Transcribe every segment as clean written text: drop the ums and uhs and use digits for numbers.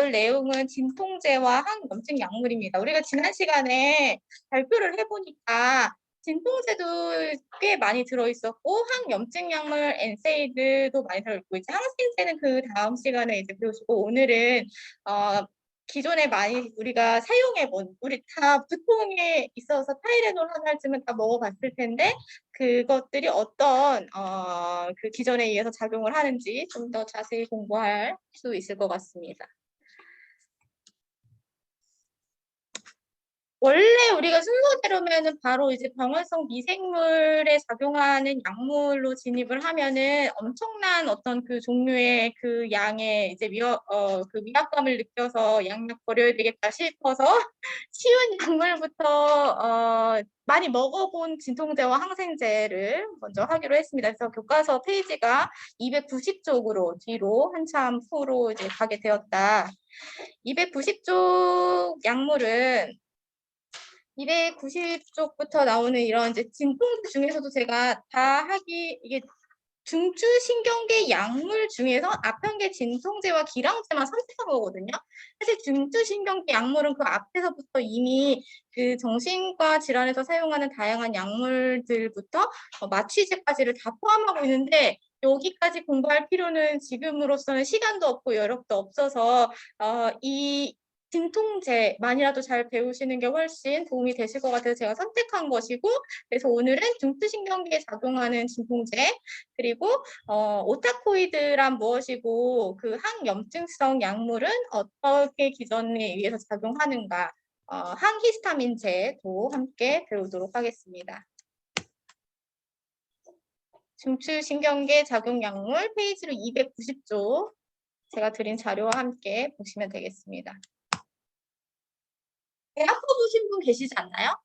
볼 내용은 진통제와 항염증 약물입니다. 우리가 지난 시간에 발표를 해보니까 진통제도 꽤 많이 들어있었고 항염증 약물 엔세이드도 많이 들어있고 이제 항생제는 그 다음 시간에 이제 배우시고 오늘은 기존에 많이 우리가 사용해본 우리 다 두통에 있어서 타이레놀 하나쯤은 다 먹어봤을 텐데 그것들이 어떤 그 기전에 의해서 작용을 하는지 좀 더 자세히 공부할 수 있을 것 같습니다. 원래 우리가 순서대로면은 바로 이제 병원성 미생물에 작용하는 약물로 진입을 하면은 엄청난 어떤 그 종류의 그 양의 이제 그 위압감을 느껴서 약약 버려야 되겠다 싶어서 쉬운 약물부터 많이 먹어본 진통제와 항생제를 먼저 하기로 했습니다. 그래서 교과서 페이지가 290쪽으로 뒤로 한참 후로 이제 가게 되었다. 290쪽 약물은 290쪽부터 나오는 이런 이제 진통제 중에서도 제가 이게 중추신경계 약물 중에서 아편계 진통제와 기량제만 선택한 거거든요. 사실 중추신경계 약물은 그 앞에서부터 이미 그 정신과 질환에서 사용하는 다양한 약물들부터 마취제까지를 다 포함하고 있는데 여기까지 공부할 필요는 지금으로서는 시간도 없고 여력도 없어서 이 진통제만이라도 잘 배우시는 게 훨씬 도움이 되실 것 같아서 제가 선택한 것이고 그래서 오늘은 중추신경계에 작용하는 진통제 그리고 오타코이드란 무엇이고 그 항염증성 약물은 어떻게 기전에 의해서 작용하는가 항히스타민제도 함께 배우도록 하겠습니다. 중추신경계 작용약물 페이지로 290쪽 제가 드린 자료와 함께 보시면 되겠습니다. 배 아파보신 분 계시지 않나요?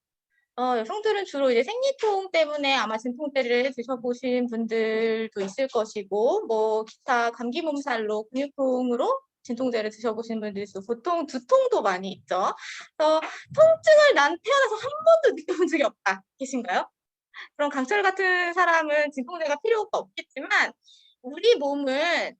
여성들은 주로 이제 생리통 때문에 아마 진통제를 드셔보신 분들도 있을 것이고, 뭐, 기타 감기 몸살로 근육통으로 진통제를 드셔보신 분들도 있고, 보통 두통도 많이 있죠. 그래서 통증을 난 태어나서 한 번도 느껴본 적이 없다. 계신가요? 그럼 강철 같은 사람은 진통제가 필요가 없겠지만, 우리 몸은,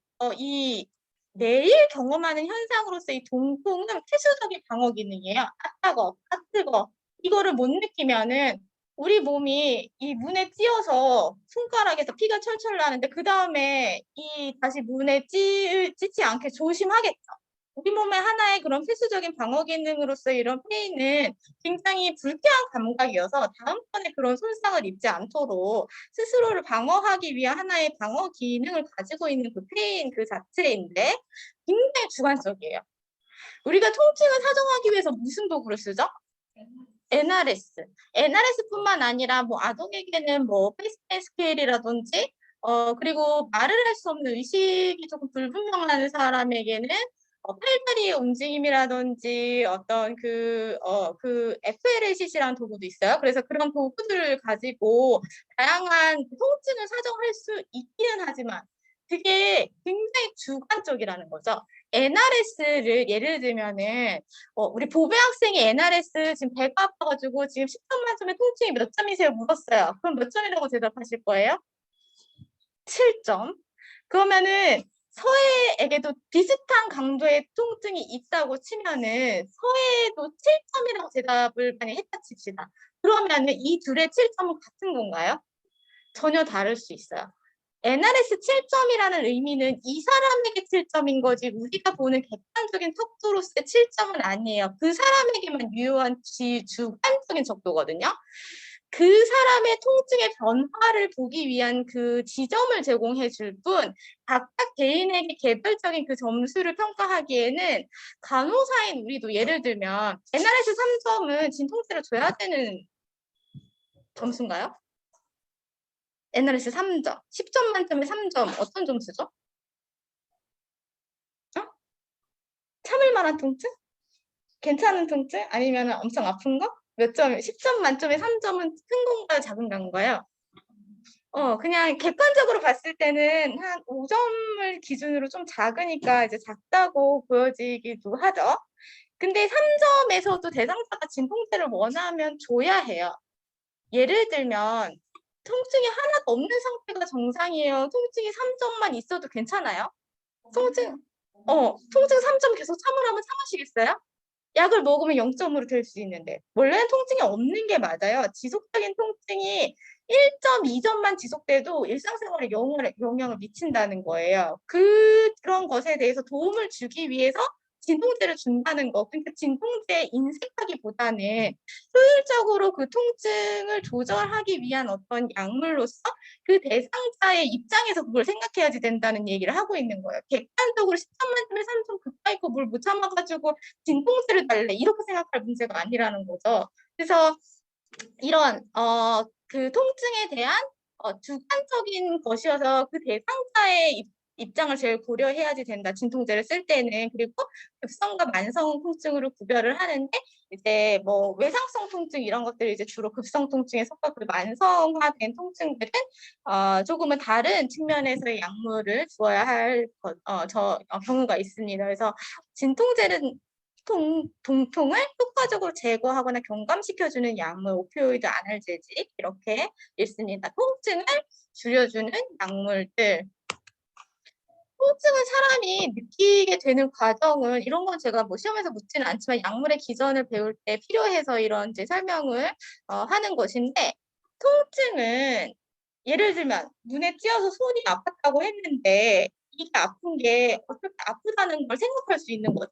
매일 경험하는 현상으로서 이 통통은 필수적인 방어 기능이에요. 따가워, 뜨거. 이거를 못 느끼면은 우리 몸이 이 문에 찧어서 손가락에서 피가 철철 나는데 그 다음에 이 다시 문에 찧지 않게 조심하겠죠. 우리 몸의 하나의 그런 필수적인 방어 기능으로서 이런 페인은 굉장히 불쾌한 감각이어서 다음번에 그런 손상을 입지 않도록 스스로를 방어하기 위한 하나의 방어 기능을 가지고 있는 그 페인 그 자체인데 굉장히 주관적이에요. 우리가 통증을 사정하기 위해서 무슨 도구를 쓰죠? NRS. NRS뿐만 아니라 뭐 아동에게는 뭐 페이스펜 스케일이라든지 그리고 말을 할 수 없는 의식이 조금 불분명한 사람에게는 팔다리의 움직임이라든지 어떤 그 FLACC라는 도구도 있어요. 그래서 그런 도구들을 가지고 다양한 통증을 사정할 수 있기는 하지만 그게 굉장히 주관적이라는 거죠. NRS를 예를 들면은 우리 보배 학생이 NRS 지금 배가 아파가지고 지금 10점 만점에 통증이 몇 점이세요? 물었어요. 그럼 몇 점이라고 대답하실 거예요? 7점. 그러면은 서해에게도 비슷한 강도의 통증이 있다고 치면은 서해도 7점이라고 대답을 만약 했다 칩시다. 그러면은 이 둘의 7점은 같은 건가요? 전혀 다를 수 있어요. NRS 7점이라는 의미는 이 사람에게 7점인 거지 우리가 보는 객관적인 척도로서의 7점은 아니에요. 그 사람에게만 유효한 주관적인 척도거든요. 그 사람의 통증의 변화를 보기 위한 그 지점을 제공해 줄 뿐 각각 개인에게 개별적인 그 점수를 평가하기에는 간호사인 우리도 예를 들면 NRS 3점은 진통제를 줘야 되는 점수인가요? NRS 3점. 10점 만점에 3점. 어떤 점수죠? 참을 만한 통증? 괜찮은 통증? 아니면 엄청 아픈 거? 몇 점? 10점 만점에 3점은 큰 건가요? 작은 건가요? 그냥 객관적으로 봤을 때는 한 5점을 기준으로 좀 작으니까 이제 작다고 보여지기도 하죠. 근데 3점에서도 대상자가 진통제를 원하면 줘야 해요. 예를 들면 통증이 하나도 없는 상태가 정상이에요. 통증이 3점만 있어도 괜찮아요? 통증 3점 계속 참으라면 참으시겠어요? 약을 먹으면 0점으로 될 수 있는데 원래는 통증이 없는 게 맞아요. 지속적인 통증이 1.2점만 지속돼도 일상생활에 영향을 미친다는 거예요. 그런 것에 대해서 도움을 주기 위해서 진통제를 준다는 거. 그러니까 진통제 인색하기보다는 효율적으로 그 통증을 조절하기 위한 어떤 약물로서 그 대상자의 입장에서 그걸 생각해야지 된다는 얘기를 하고 있는 거예요. 객관적으로 10점 만점에 3점 가까이 거 물 못 참아가지고 진통제를 달래 이렇게 생각할 문제가 아니라는 거죠. 그래서 이런 그 통증에 대한 주관적인 것이어서 그 대상자의 입장을 제일 고려해야지 된다. 진통제를 쓸 때는. 그리고 급성과 만성 통증으로 구별을 하는데 이제 뭐 외상성 통증 이런 것들이 이제 주로 급성 통증에 속하고 만성화된 통증들은 조금은 다른 측면에서의 약물을 주어야 할 경우가 있습니다. 그래서 진통제는 통을 효과적으로 제거하거나 경감시켜주는 약물, 오피오이드, 아날제직 이렇게 있습니다. 통증을 줄여주는 약물들. 통증은 사람이 느끼게 되는 과정은 이런 건 제가 뭐 시험에서 묻지는 않지만 약물의 기전을 배울 때 필요해서 이런 이제 설명을 하는 것인데 통증은 예를 들면 눈에 띄어서 손이 아팠다고 했는데 이게 아픈 게 어떻게 아프다는 걸 생각할 수 있는 거죠?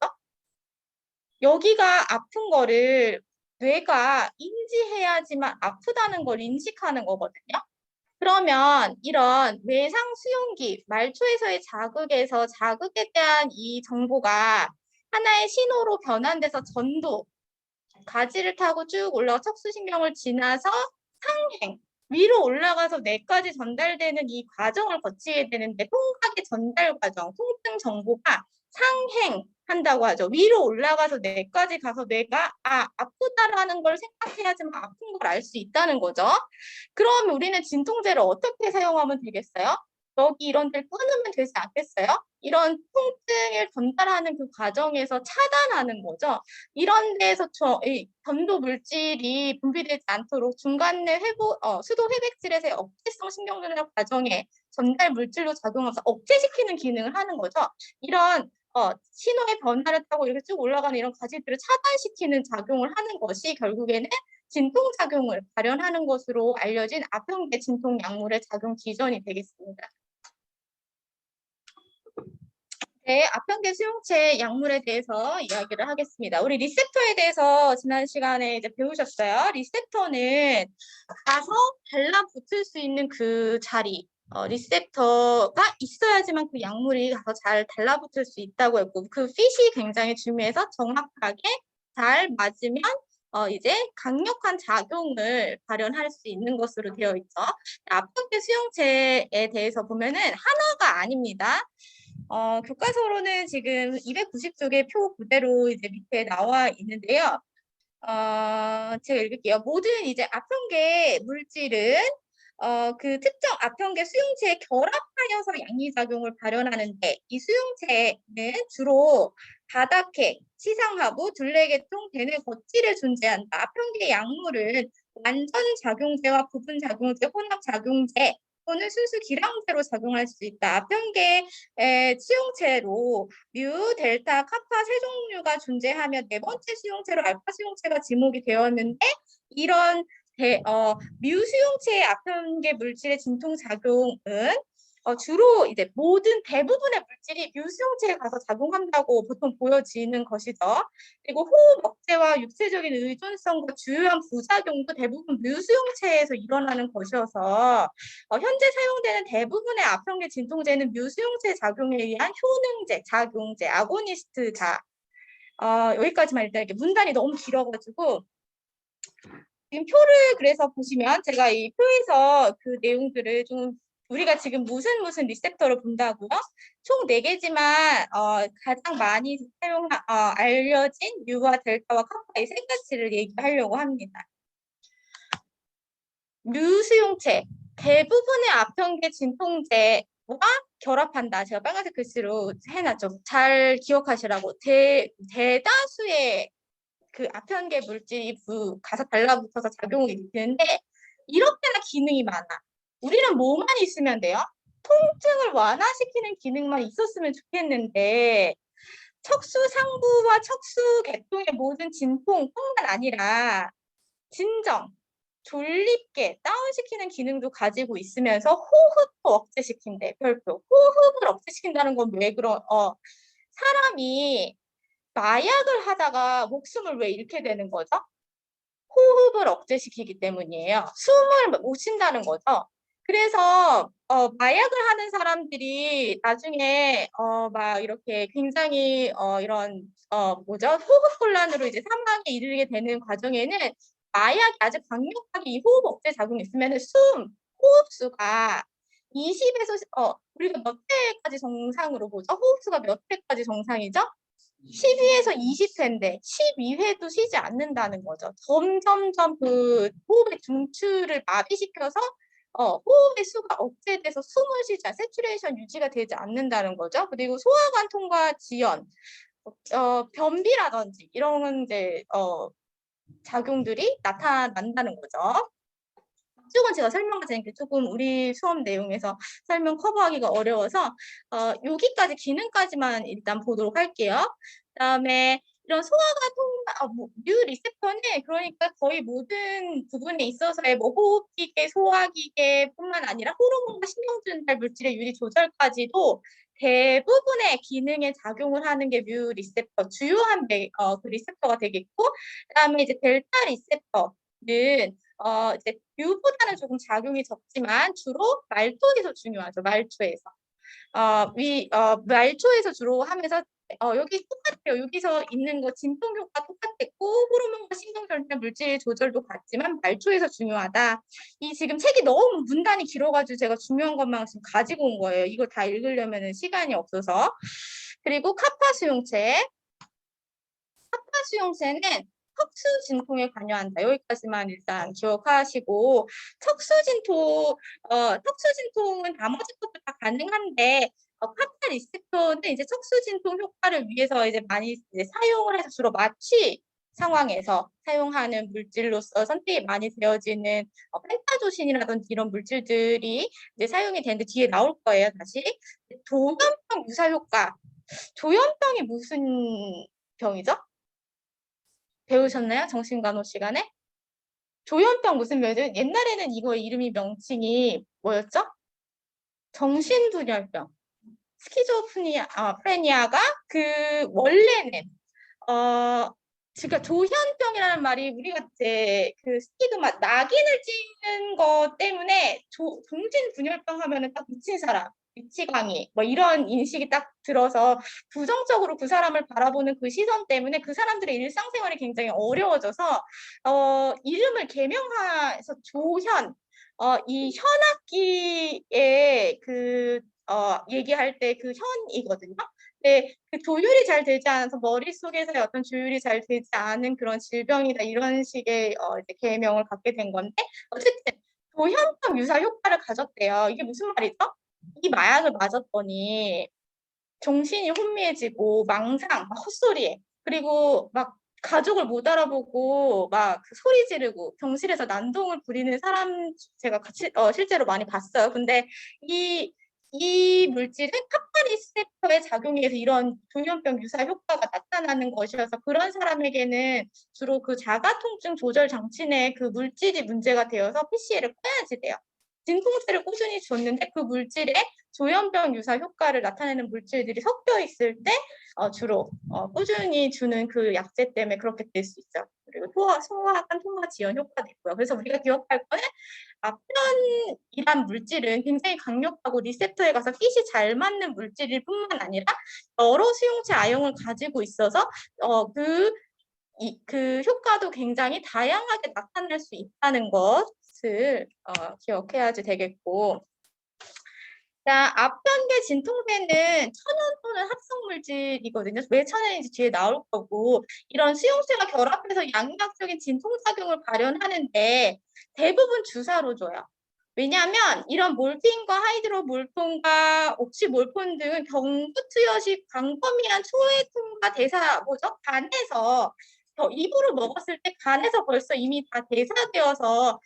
여기가 아픈 거를 뇌가 인지해야지만 아프다는 걸 인식하는 거거든요. 그러면 이런 외상 수용기, 말초에서의 자극에서 자극에 대한 이 정보가 하나의 신호로 변환돼서 전도, 가지를 타고 쭉 올라가 척수신경을 지나서 상행, 위로 올라가서 뇌까지 전달되는 이 과정을 거치게 되는데 통각의 전달 과정, 통증 정보가 상행한다고 하죠. 위로 올라가서 뇌까지 가서 뇌가 아프다라는 걸 생각해야지만 아픈 걸 알 수 있다는 거죠. 그럼 우리는 진통제를 어떻게 사용하면 되겠어요? 여기 이런 데를 끊으면 되지 않겠어요? 이런 통증을 전달하는 그 과정에서 차단하는 거죠. 이런 데에서 전도 물질이 분비되지 않도록 중간에 수도 회백질에서의 억제성 신경전달 과정에 전달 물질로 작용하면서 억제시키는 기능을 하는 거죠. 이런 신호의 변화를 타고 이렇게 쭉 올라가는 이런 가지들을 차단시키는 작용을 하는 것이 결국에는 진통작용을 발현하는 것으로 알려진 아평계 진통 약물의 작용 기전이 되겠습니다. 네, 아평계 수용체 약물에 대해서 이야기를 하겠습니다. 우리 리셉터에 대해서 지난 시간에 이제 배우셨어요. 리셉터는 가서 달라붙을 수 있는 그 자리, 리셉터가 있어야지만 그 약물이 가서 잘 달라붙을 수 있다고 했고, 그 핏이 굉장히 중요해서 정확하게 잘 맞으면 이제 강력한 작용을 발현할 수 있는 것으로 되어 있죠. 아평계 수용체에 대해서 보면은 하나가 아닙니다. 교과서로는 지금 290쪽의 표 그대로 이제 밑에 나와 있는데요. 제가 읽을게요. 모든 이제 아평계 물질은 그 특정 아평계 수용체에 결합하여서 양리작용을 발현하는데 이 수용체는 주로 바닥계, 치상하부, 둘레계통, 대뇌 겉질에 존재한다. 아평계 약물은 완전 작용제와 부분 작용제, 혼합 작용제 또는 순수 기량제로 작용할 수 있다. 아평계 수용체로 뮤, 델타, 카파 세 종류가 존재하며 네 번째 수용체로 알파 수용체가 지목이 되었는데 이런 뮤 수용체의 아평계 물질의 진통작용은 주로 이제 대부분의 물질이 뮤 수용체에 가서 작용한다고 보통 보여지는 것이죠. 그리고 호흡 억제와 육체적인 의존성과 주요한 부작용도 대부분 뮤 수용체에서 일어나는 것이어서 현재 사용되는 대부분의 아평계 진통제는 뮤 수용체 작용에 의한 효능제, 작용제, 아고니스트자. 여기까지만 일단 이렇게 문단이 너무 길어가지고 지금 표를 그래서 보시면 제가 이 표에서 그 내용들을 좀 우리가 지금 무슨 리셉터를 본다고요? 총 4개지만 가장 많이 알려진 뮤와 델타와 카파 이 세 가지를 얘기하려고 합니다. 뮤 수용체 대부분의 아평계 진통제와 결합한다. 제가 빨간색 글씨로 해놨죠. 잘 기억하시라고. 대다수의 그 아평계 물질이 가서 달라붙어서 작용을 일으키는데 이렇게나 기능이 많아. 우리는 뭐만 있으면 돼요? 통증을 완화시키는 기능만 있었으면 좋겠는데 척수상부와 척수계통의 모든 진통뿐만 아니라 진정, 졸립게 다운시키는 기능도 가지고 있으면서 호흡도 억제시킨대. 별표. 호흡을 억제시킨다는 건 왜 사람이 마약을 하다가 목숨을 왜 잃게 되는 거죠? 호흡을 억제시키기 때문이에요. 숨을 못 쉰다는 거죠. 그래서 마약을 하는 사람들이 나중에 막 이렇게 굉장히 이런 뭐죠? 호흡곤란으로 이제 사망에 이르게 되는 과정에는 마약이 아주 강력하게 이 호흡 억제 작용이 있으면 호흡수가 20에서 우리가 몇 회까지 정상으로 보죠? 호흡수가 몇 회까지 정상이죠? 12에서 20회인데 12회도 쉬지 않는다는 거죠. 점점점 그 호흡의 중추를 마비시켜서 호흡의 수가 억제돼서 숨을 쉬지 세츄레이션 유지가 되지 않는다는 거죠. 그리고 소화관통과 지연, 변비라든지 이런 이제 작용들이 나타난다는 거죠. 이쪽은 제가 설명하자니까 조금 우리 수업 내용에서 설명 커버하기가 어려워서 여기까지 기능까지만 일단 보도록 할게요. 그다음에 이런 뮤 리셉터는 그러니까 거의 모든 부분에 있어서의 뭐 호흡기계, 소화기계뿐만 아니라 호르몬과 신경전달 물질의 유리 조절까지도 대부분의 기능에 작용을 하는 게 뮤 리셉터, 주요한 그 리셉터가 되겠고, 그다음에 이제 델타 리셉터는 이제 뮤보다는 조금 작용이 적지만 주로 말초에서 중요하죠. 말초에서. 말초에서 주로 하면서 여기 똑같아요. 여기서 있는 거 진통 효과 똑같았고 호르몬과 신경전달 물질 조절도 같지만 말초에서 중요하다. 이 지금 책이 너무 문단이 길어가지고 제가 중요한 것만 지금 가지고 온 거예요. 이걸 다 읽으려면 시간이 없어서. 그리고 카파 수용체. 카파 수용체는 척수 진통에 관여한다. 여기까지만 일단 기억하시고 척수 진통은 나머지 것도 다 가능한데 카파 리셉터는 이제 척수 진통 효과를 위해서 이제 많이 이제 사용을 해서 주로 마취 상황에서 사용하는 물질로서 선택이 많이 되어지는 펜타조신이라든지 이런 물질들이 이제 사용이 되는데 뒤에 나올 거예요. 다시 조현병 유사 효과. 조현병이 무슨 병이죠? 배우셨나요? 정신간호 시간에? 조현병 무슨 병이죠? 옛날에는 이거 이름이 명칭이 뭐였죠? 정신분열병. 프레니아가 그 원래는 그러니까 조현병이라는 말이 우리가 이제 그 스티그마 낙인을 찍는 것 때문에 정신분열병 하면은 딱 미친 사람, 미치광이 뭐 이런 인식이 딱 들어서 부정적으로 그 사람을 바라보는 그 시선 때문에 그 사람들의 일상생활이 굉장히 어려워져서 이름을 개명해서 조현 이 현악기의 얘기할 때 그 현이거든요. 네, 그 조율이 잘 되지 않아서 머릿속에서의 어떤 조율이 잘 되지 않은 그런 질병이다 이런 식의 이제 개명을 갖게 된 건데 어쨌든 조현병 유사 효과를 가졌대요. 이게 무슨 말이죠? 이 마약을 맞았더니 정신이 혼미해지고 망상, 막 헛소리에 그리고 막 가족을 못 알아보고 막 소리 지르고 병실에서 난동을 부리는 사람 제가 같이 실제로 많이 봤어요. 근데 이 물질은 카파리셉터의 작용에 의해서 이런 조현병 유사 효과가 나타나는 것이어서 그런 사람에게는 주로 그 자가 통증 조절 장치 내에 그 물질이 문제가 되어서 PCL을 꺼야지 돼요. 진통제를 꾸준히 줬는데 그 물질에 조현병 유사 효과를 나타내는 물질들이 섞여 있을 때 주로 꾸준히 주는 그 약제 때문에 그렇게 될 수 있죠. 그리고 소화관 통화 지연 효과도 있고요. 그래서 우리가 기억할 거는 아편이란 물질은 굉장히 강력하고 리셉터에 가서 핏이 잘 맞는 물질일 뿐만 아니라 여러 수용체 아형을 가지고 있어서 그 효과도 굉장히 다양하게 나타날 수 있다는 것을 기억해야지 되겠고 자, 앞변계 진통제는 천연 또는 합성 물질이거든요. 왜 천연인지 뒤에 나올 거고 이런 수용체가 결합해서 양력적인 진통작용을 발현하는데 대부분 주사로 줘요. 왜냐하면 이런 몰핀과 하이드로몰폰과 옥시몰폰 등은 경부투여식 광범위한 초회통과 간에서 입으로 먹었을 때 간에서 벌써 이미 다 대사되어서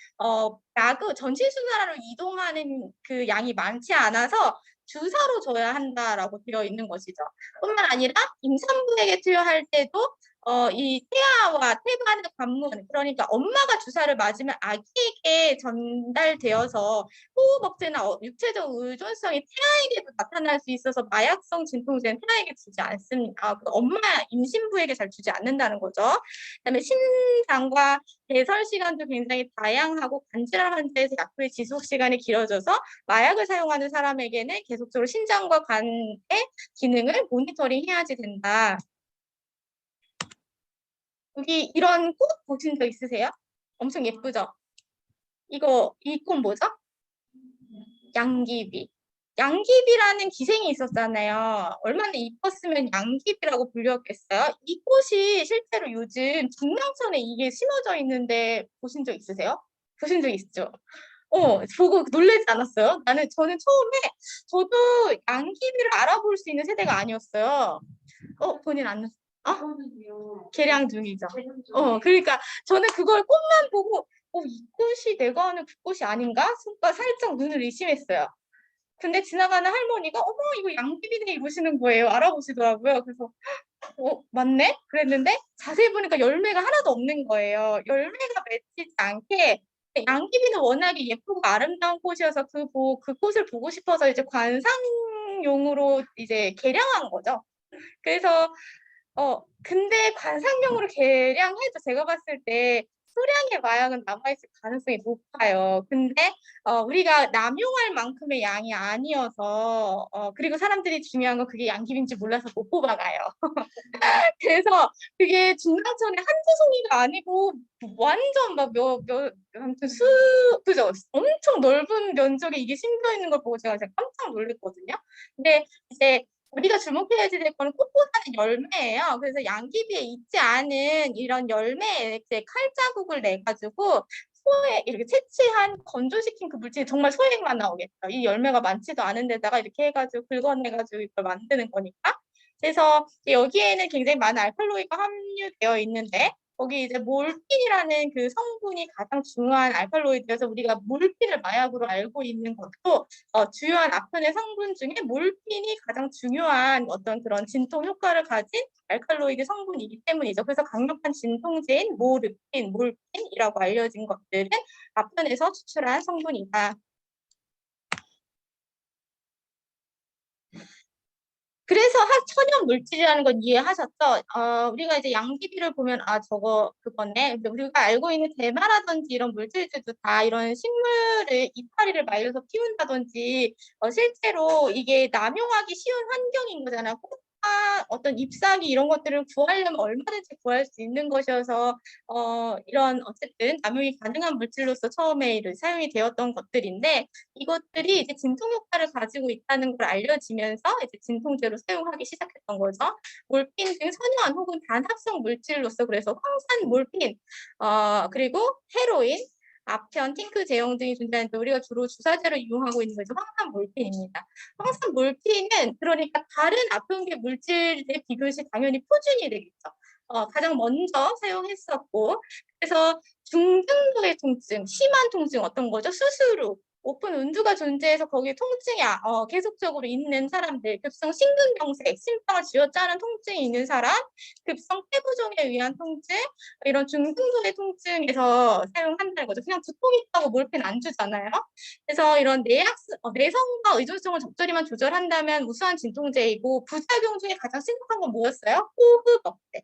전신순환으로 이동하는 그 양이 많지 않아서 주사로 줘야 한다라고 되어 있는 것이죠. 뿐만 아니라 임산부에게 투여할 때도 이 태아와 태반의 관문, 그러니까 엄마가 주사를 맞으면 아기에게 전달되어서 호흡 억제나 육체적 의존성이 태아에게도 나타날 수 있어서 마약성 진통제는 태아에게 주지 않습니다. 그 엄마 임신부에게 잘 주지 않는다는 거죠. 그다음에 신장과 배설 시간도 굉장히 다양하고 간질환 환자에서 약효의 지속 시간이 길어져서 마약을 사용하는 사람에게는 계속적으로 신장과 간의 기능을 모니터링 해야지 된다. 여기 이런 꽃 보신 적 있으세요? 엄청 예쁘죠? 이 꽃 뭐죠? 양귀비. 양귀비라는 기생이 있었잖아요. 얼마나 이뻤으면 양귀비라고 불렸겠어요? 이 꽃이 실제로 요즘 중랑천에 이게 심어져 있는데 보신 적 있으세요? 보신 적 있죠? 보고 놀라지 않았어요? 저는 처음에 저도 양귀비를 알아볼 수 있는 세대가 아니었어요. 본인 안, 개량 중이죠. 그러니까 저는 그걸 꽃만 보고, 이 꽃이 내가 아는 그 꽃이 아닌가? 순간 살짝 눈을 의심했어요. 근데 지나가는 할머니가, 어머, 이거 양귀비네 이러시는 거예요. 알아보시더라고요. 그래서, 맞네? 그랬는데 자세히 보니까 열매가 하나도 없는 거예요. 열매가 맺히지 않게 양귀비는 워낙에 예쁘고 아름다운 꽃이어서 그 꽃을 보고 싶어서 이제 관상용으로 이제 개량한 거죠. 그래서 근데 관상용으로 개량해도 제가 봤을 때 소량의 마약은 남아있을 가능성이 높아요. 근데 우리가 남용할 만큼의 양이 아니어서 그리고 사람들이 중요한 건 그게 양귀비인지 몰라서 못 뽑아가요. 그래서 그게 중랑천에 한두 송이가 아니고 완전 막 아무튼 그죠? 엄청 넓은 면적에 이게 심겨 있는 걸 보고 제가 깜짝 놀랐거든요. 근데 이제 우리가 주목해야 될 거는 꽃보다는 열매예요. 그래서 양귀비에 있지 않은 이런 열매에 이제 칼자국을 내 가지고 소에 이렇게 채취한 건조시킨 그 물질이 정말 소액만 나오겠죠. 이 열매가 많지도 않은 데다가 이렇게 해가지고 긁어내가지고 이걸 만드는 거니까. 그래서 여기에는 굉장히 많은 알칼로이가 함유되어 있는데 거기 이제 몰핀이라는 그 성분이 가장 중요한 알칼로이드여서 우리가 몰핀을 마약으로 알고 있는 것도 주요한 아편의 성분 중에 몰핀이 가장 중요한 어떤 그런 진통 효과를 가진 알칼로이드 성분이기 때문이죠. 그래서 강력한 진통제인 모르핀, 몰핀이라고 알려진 것들은 아편에서 추출한 성분이다. 그래서 천연 물질이라는 건 이해하셨죠? 우리가 이제 양귀비를 보면 저거 그거네. 근데 우리가 알고 있는 대마라든지 이런 물질들도 다 이런 식물을 이파리를 말려서 키운다든지 실제로 이게 남용하기 쉬운 환경인 거잖아요. 어떤 잎사귀 이런 것들을 구하려면 얼마든지 구할 수 있는 것이어서 이런 어쨌든 남용이 가능한 물질로서 처음에 사용이 되었던 것들인데 이것들이 이제 진통 효과를 가지고 있다는 걸 알려지면서 이제 진통제로 사용하기 시작했던 거죠. 몰핀 등 선여한 혹은 반합성 물질로서 그래서 황산 몰핀, 그리고 헤로인, 아편, 팅크 제형 등이 존재하는데 우리가 주로 주사제로 이용하고 있는 것이 황산 몰핀입니다. 황산 몰핀은 그러니까 다른 아편계 물질에 비교시 당연히 표준이 되겠죠. 가장 먼저 사용했었고 그래서 중등도의 통증, 심한 통증 어떤 거죠? 수수루, 오픈 운두가 존재해서 거기에 통증이 계속적으로 있는 사람들, 급성 심근경색, 심장을 쥐어짜는 통증이 있는 사람, 급성 폐부종에 의한 통증, 이런 중등도의 통증에서 사용한다는 거죠. 그냥 두통 있다고 몰핀 안 주잖아요. 그래서 이런 내성과 의존성을 적절히만 조절한다면 우수한 진통제이고 부작용 중에 가장 심각한 건 뭐였어요? 호흡 억제.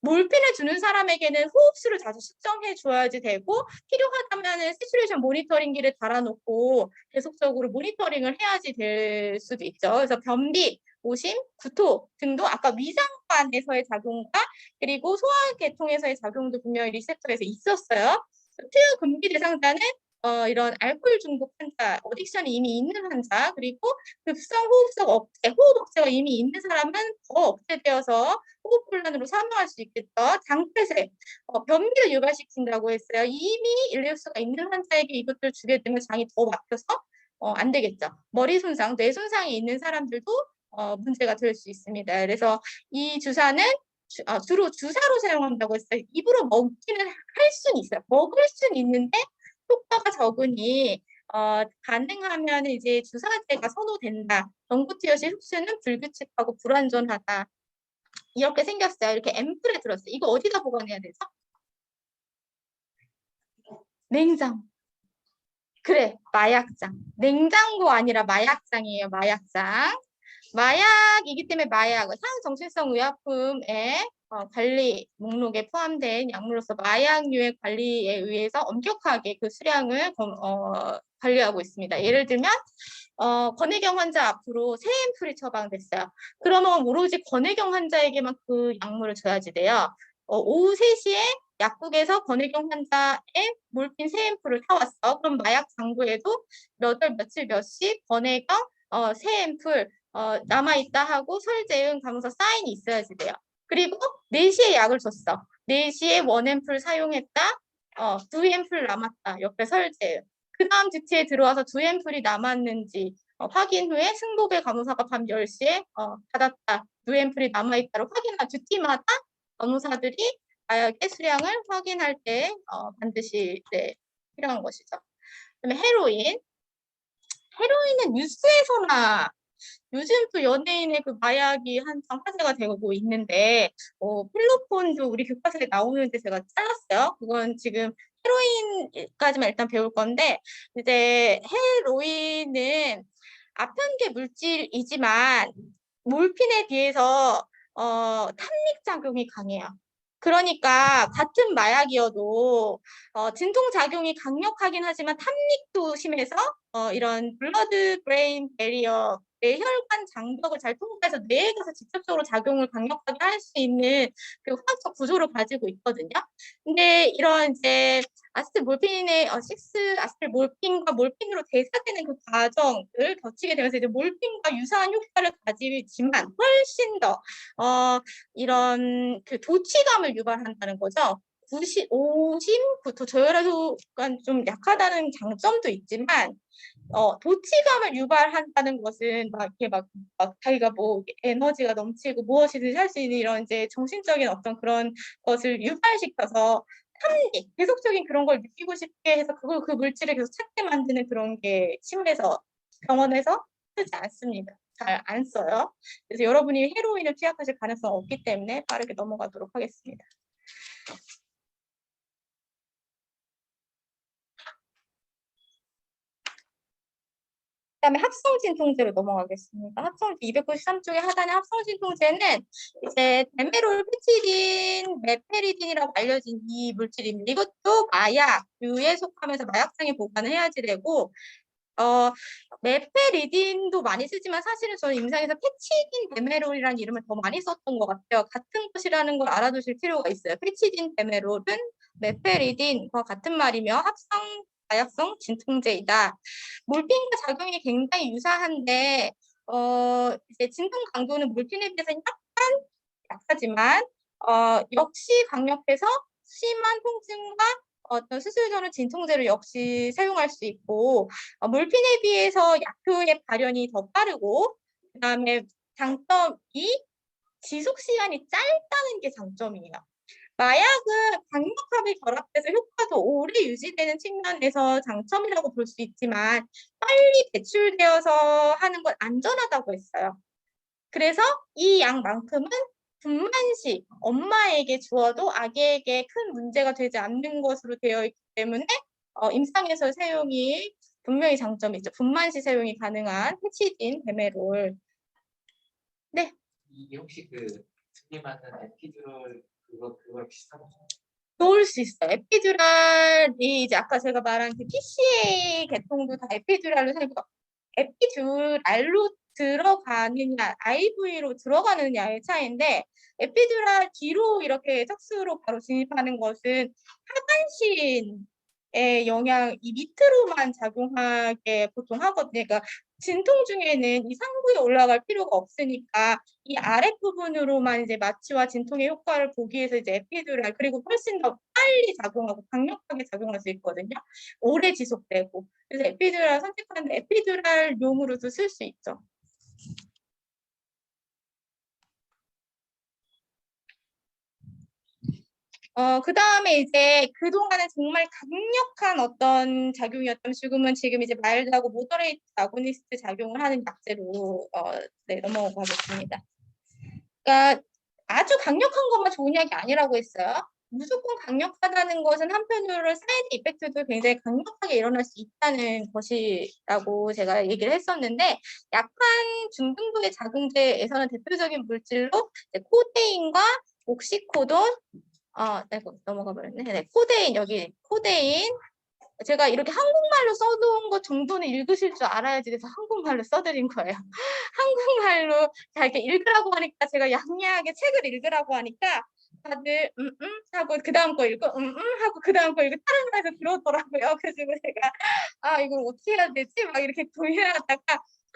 몰핀을 주는 사람에게는 호흡수를 자주 측정해 줘야지 되고 필요하다면 시츄레이션 모니터링기를 달아놓고 계속적으로 모니터링을 해야지 될 수도 있죠. 그래서 변비, 오심, 구토 등도 아까 위장관에서의 작용과 그리고 소화계통에서의 작용도 분명히 리셉터에서 있었어요. 투여 금기 대상자는 이런 알코올 중독 환자, 어딕션이 이미 있는 환자, 그리고 급성 호흡성 억제, 호흡 억제가 이미 있는 사람은 더 억제되어서 호흡곤란으로 사망할 수 있겠죠. 장폐색, 변비를 유발시킨다고 했어요. 이미 일레우스가 있는 환자에게 이것들을 주게 되면 장이 더 막혀서 안 되겠죠. 머리 손상, 뇌 손상이 있는 사람들도 문제가 될 수 있습니다. 그래서 이 주사는 주로 주사로 사용한다고 했어요. 입으로 먹기는 할 수는 있어요. 먹을 수는 있는데 효과가 적으니 가능하면 이제 주사제가 선호된다. 전구투여시 흡수는 불규칙하고 불완전하다. 이렇게 생겼어요. 이렇게 앰플에 들었어요. 이거 어디다 보관해야 되죠? 냉장. 그래, 마약장. 냉장고 아니라 마약장이에요, 마약장. 마약이기 때문에 마약은 향정신성 의약품의 관리 목록에 포함된 약물로서 마약류의 관리에 의해서 엄격하게 그 수량을 관리하고 있습니다. 예를 들면 권혜경 환자 앞으로 새 앰플이 처방됐어요. 그러면 오로지 권혜경 환자에게만 그 약물을 줘야지 돼요. 오후 3시에 약국에서 권혜경 환자의 몰핀 새 앰플을 사왔어. 그럼 마약 장부에도 몇 월 며칠 몇 시 권혜경 새 앰플 남아있다 하고 설재은 가면서 사인이 있어야지 돼요. 그리고 4시에 약을 줬어. 4시에 원 앰플 사용했다. 두 앰플 남았다. 옆에 설재은. 그 다음 듀티에 들어와서 두 앰플이 남았는지 확인 후에 승복의 간호사가 밤 10시에 받았다. 두 앰플이 남아있다로 확인한 듀티마다 간호사들이 마약의 수량을 확인할 때 반드시 필요한 것이죠. 그다음에 헤로인. 헤로인은 뉴스에서나 요즘 또 연예인의 그 마약이 한창 화제가 되고 있는데 필로폰도 우리 교과서에 나오는데 제가 잘랐어요. 그건 지금 헤로인까지만 일단 배울 건데 이제 헤로인은 아편계 물질이지만 몰핀에 비해서 탐닉 작용이 강해요. 그러니까 같은 마약이어도 진통 작용이 강력하긴 하지만 탐닉도 심해서 이런 블러드 브레인 베리어 뇌혈관 장벽을 잘 통과해서 뇌에 가서 직접적으로 작용을 강력하게 할 수 있는 그 화학적 구조를 가지고 있거든요. 근데 이런 이제 아스트몰핀의 아스트몰핀과 몰핀으로 대사되는 그 과정을 거치게 되면서 이제 몰핀과 유사한 효과를 가지지만 훨씬 더 이런 그 도취감을 유발한다는 거죠. 50부터 저혈화효과는 좀 약하다는 장점도 있지만 도취감을 유발한다는 것은 막 이렇게 막 자기가 뭐 에너지가 넘치고 무엇이든지 할 수 있는 이런 이제 정신적인 어떤 그런 것을 유발시켜서 탐닉, 계속적인 그런 걸 느끼고 싶게 해서 그 물질을 계속 찾게 만드는 그런 게 심해서 병원에서 쓰지 않습니다. 잘 안 써요. 그래서 여러분이 헤로인을 투약하실 가능성은 없기 때문에 빠르게 넘어가도록 하겠습니다. 그다음에 합성진통제로 넘어가겠습니다. 합성 293쪽의 하단의 합성진통제는 이제 데메롤, 페치딘, 메페리딘이라고 알려진 이 물질입니다. 이것도 마약류에 속하면서 마약상에 보관을 해야지 되고 메페리딘도 많이 쓰지만 사실은 저는 임상에서 페치딘 데메롤이라는 이름을 더 많이 썼던 것 같아요. 같은 것이라는 걸 알아두실 필요가 있어요. 페치딘 데메롤은 메페리딘과 같은 말이며 합성 마약성 진통제이다. 몰핀과 작용이 굉장히 유사한데 이제 진통 강도는 몰핀에 비해서 약간 약하지만 역시 강력해서 심한 통증과 어떤 수술 전후 진통제를 역시 사용할 수 있고 몰핀에 비해서 약효의 발현이 더 빠르고 그다음에 장점이 지속 시간이 짧다는 게 장점이에요. 마약은 강력하게 결합돼서 효과도 오래 유지되는 측면에서 장점이라고 볼 수 있지만 빨리 배출되어서 하는 건 안전하다고 했어요. 그래서 이 약만큼은 분만시 엄마에게 주어도 아기에게 큰 문제가 되지 않는 것으로 되어 있기 때문에 임상에서 사용이 분명히 장점이죠. 분만시 사용이 가능한 페치딘, 데메롤. 네. 이게 혹시 그 흔히하는 에피듀럴 그거 비슷한 거? 놓을 수 있어요. 에피듀랄이 이제 아까 제가 말한 그 PCA 계통도 다 에피듀랄로 생고 에피듀랄로 들어가느냐, IV로 들어가느냐의 차이인데 에피듀랄 뒤로 이렇게 척수로 바로 진입하는 것은 하반신의 영향, 이 밑으로만 작용하게 보통 하거든요. 그러니까 진통 중에는 이 상부에 올라갈 필요가 없으니까 이 아랫부분으로만 이제 마취와 진통의 효과를 보기 위해서 이제 에피듀랄 그리고 훨씬 더 빨리 작용하고 강력하게 작용할 수 있거든요. 오래 지속되고. 그래서 에피듀랄 선택하는데 에피듀랄용으로도 쓸 수 있죠. 그다음에 이제 그동안은 정말 강력한 어떤 작용이었다면 지금 이제 마일드하고 모더레이트 아고니스트 작용을 하는 약제로 네, 넘어가겠습니다. 그러니까 아주 강력한 것만 좋은 약이 아니라고 했어요. 무조건 강력하다는 것은 한편으로 사이드 이펙트도 굉장히 강력하게 일어날 수 있다는 것이라고 제가 얘기를 했었는데 약한 중등도의 자궁제에서는 대표적인 물질로 이제 코데인과 옥시코돈 네, 넘어가 버렸네. 네, 코데인 여기 코데인 제가 이렇게 한국말로 써놓은 것 정도는 읽으실 줄 알아야지 돼서 한국말로 써드린 거예요. 한국말로 자 이렇게 읽으라고 하니까 제가 양양하게 책을 읽으라고 하니까 다들 하고 그 다음 거 읽고 하고 그 다음 거 읽고 다른 말에서 들어오더라고요. 그래서 제가 이걸 어떻게 해야 되지? 막 이렇게 고민하다가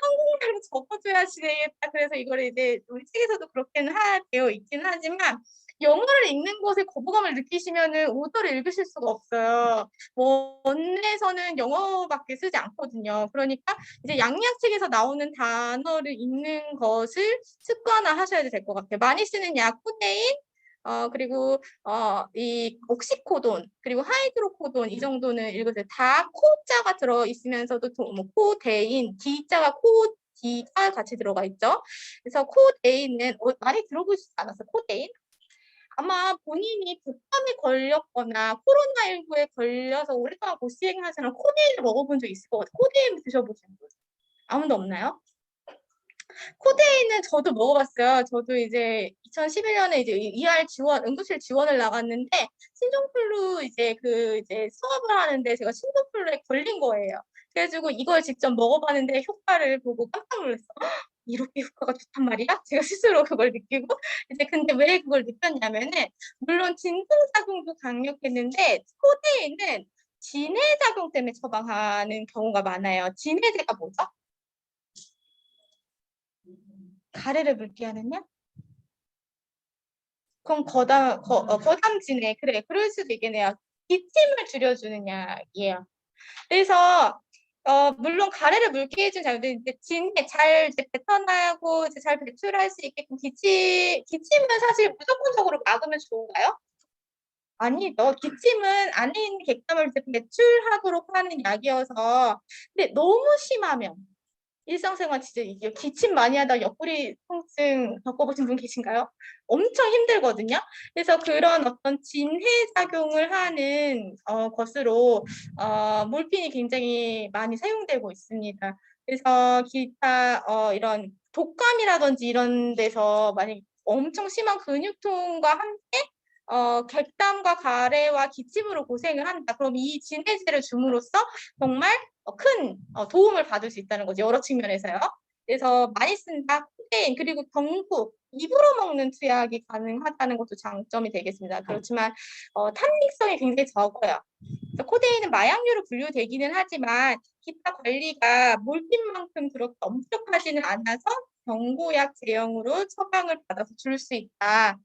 한국말로 적어줘야 되겠다. 그래서 이거를 이제 우리 책에서도 그렇게는 되어 있긴 하지만 영어를 읽는 것에 거부감을 느끼시면은 오더를 읽으실 수가 없어요. 원에서는 영어밖에 쓰지 않거든요. 그러니까 이제 양약책에서 나오는 단어를 읽는 것을 습관화하셔야 될 것 같아요. 많이 쓰는 약 코데인, 그리고 이 옥시코돈, 그리고 하이드로코돈 이 정도는 읽으세요. 다 코자가 들어 있으면서도 뭐 코데인, D자가 D가 같이 들어가 있죠. 그래서 코데인은 많이 들어보시지 않았어요? 코데인? 아마 본인이 독감에 걸렸거나 코로나19에 걸려서 오랫동안 고생하시는 코데인을 먹어본 적 있을 것 같아요. 코데인 드셔보신 분? 아무도 없나요? 코데인은 저도 먹어봤어요. 저도 이제 2011년에 이제 ER 지원, 응급실 지원을 나갔는데 신종플루 이제 수업을 하는데 제가 신종플루에 걸린 거예요. 그래가지고 이걸 직접 먹어봤는데 효과를 보고 깜짝 놀랐어. 이렇게 효과가 좋단 말이야? 제가 스스로 그걸 느끼고 이제 근데 왜 그걸 느꼈냐면은 물론 진통작용도 강력했는데 코데인은 진해작용 때문에 처방하는 경우가 많아요. 진해제가 뭐죠? 가래를 묽게 하는 약? 그럼 거담진해. 그래, 그럴 수도 있겠네요. 기침을 줄여주는 약이에요. 그래서 물론 가래를 묽게 해준 작용도 이제 진해 잘 이제 뱉어나고 이제 잘 배출할 수 있게끔 기침은 사실 무조건적으로 막으면 좋은가요? 아니죠. 기침은 안에 있는 객담을 이제 배출하도록 하는 약이어서 근데 너무 심하면 일상생활 진짜 이게 기침 많이 하다 옆구리 통증 겪어보신 분 계신가요? 엄청 힘들거든요. 그래서 그런 어떤 진해 작용을 하는 것으로 몰핀이 굉장히 많이 사용되고 있습니다. 그래서 기타 이런 독감이라든지 이런 데서 만약 엄청 심한 근육통과 함께 객담과 가래와 기침으로 고생을 한다. 그럼 이 진해제를 줌으로써 정말 큰 도움을 받을 수 있다는 거죠. 여러 측면에서요. 그래서 많이 쓴다. 코데인 그리고 경구 입으로 먹는 투약이 가능하다는 것도 장점이 되겠습니다. 그렇지만 탄닉성이 굉장히 적어요. 그래서 코데인은 마약류로 분류되기는 하지만 기타 관리가 몰핀만큼 그렇게 엄격하지는 않아서 경구약 제형으로 처방을 받아서 줄 수 있다.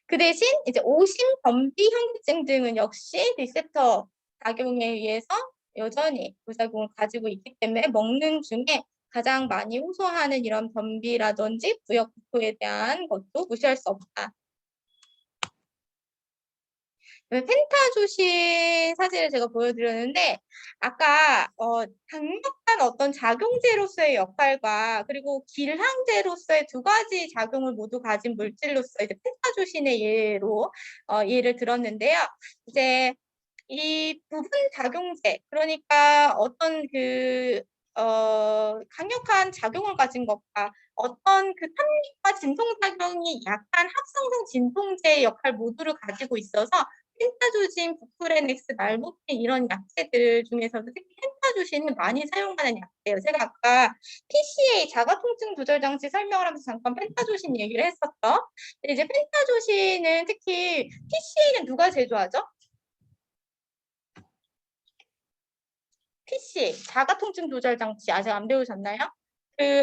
그 대신 이제 오심, 변비, 현기증 등은 역시 리셉터 작용에 의해서 여전히 부작용을 가지고 있기 때문에 먹는 중에 가장 많이 호소하는 이런 변비라든지 부역구토에 대한 것도 무시할 수 없다. 펜타조신 사진을 제가 보여드렸는데 아까 강력한 어떤 작용제로서의 역할과 그리고 길항제로서의 두 가지 작용을 모두 가진 물질로서 이제 펜타조신의 예를 들었는데요. 이제 이 부분 작용제 그러니까 어떤 강력한 작용을 가진 것과 어떤 그 탄력과 진통작용이 약한 합성성 진통제의 역할 모두를 가지고 있어서 펜타조신, 부프레넥스, 날모핀 이런 약제들 중에서도 특히 펜타조신을 많이 사용하는 약제예요. 제가 아까 PCA 자가통증 조절 장치 설명을 하면서 잠깐 펜타조신 얘기를 했었죠. 이제 펜타조신은 특히 PCA는 누가 제조하죠? PC, 자가통증 조절 장치 아직 안 배우셨나요?